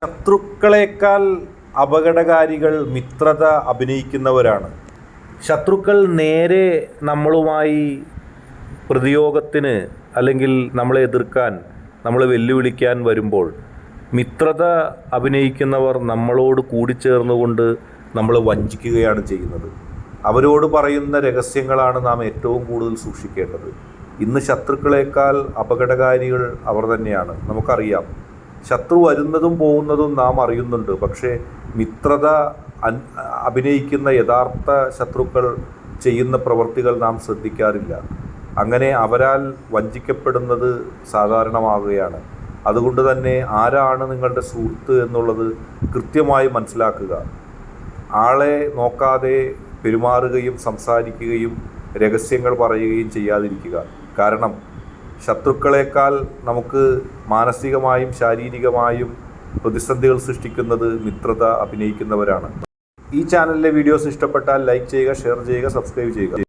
ശത്രുക്കളേക്കാൾ അപകടകാരികൾ മിത്രത അഭിനയിക്കുന്നവരാണ്. ശത്രുക്കൾ നേരെ നമ്മളുമായി പ്രതിയോഗത്തിന് അല്ലെങ്കിൽ നമ്മളെ എതിർക്കാൻ, നമ്മളെ വെല്ലുവിളിക്കാൻ വരുമ്പോൾ മിത്രത അഭിനയിക്കുന്നവർ നമ്മളോട് കൂടിച്ചേർന്നുകൊണ്ട് നമ്മളെ വഞ്ചിക്കുകയാണ് ചെയ്യുന്നത്. അവരോട് പറയുന്ന രഹസ്യങ്ങളാണ് നാം ഏറ്റവും കൂടുതൽ സൂക്ഷിക്കേണ്ടത്. ഇന്ന് ശത്രുക്കളേക്കാൾ അപകടകാരികൾ അവർ തന്നെയാണ്. നമുക്കറിയാം, ശത്രു വരുന്നതും പോകുന്നതും നാം അറിയുന്നുണ്ട്. പക്ഷേ മിത്രത അഭിനയിക്കുന്ന യഥാർത്ഥ ശത്രുക്കൾ ചെയ്യുന്ന പ്രവൃത്തികൾ നാം ശ്രദ്ധിക്കാറില്ല. അങ്ങനെ അവരാൽ വഞ്ചിക്കപ്പെടുന്നത് സാധാരണമാകുകയാണ്. അതുകൊണ്ട് തന്നെ ആരാണ് നിങ്ങളുടെ സുഹൃത്ത് എന്നുള്ളത് കൃത്യമായി മനസ്സിലാക്കുക. ആളെ നോക്കാതെ പെരുമാറുകയും സംസാരിക്കുകയും രഹസ്യങ്ങൾ പറയുകയും ചെയ്യാതിരിക്കുക. കാരണം ശത്രുക്കളേക്കാൾ നമുക്ക് മാനസികമായും ശാരീരികമായും പ്രതിസന്ധികൾ സൃഷ്ടിക്കുന്നത് മിത്രത അഭിനയിക്കുന്നവരാണ്. ഈ ചാനലിലെ വീഡിയോസ് ഇഷ്ടപ്പെട്ടാൽ ലൈക്ക് ചെയ്യുക, ഷെയർ ചെയ്യുക, സബ്സ്ക്രൈബ് ചെയ്യുക.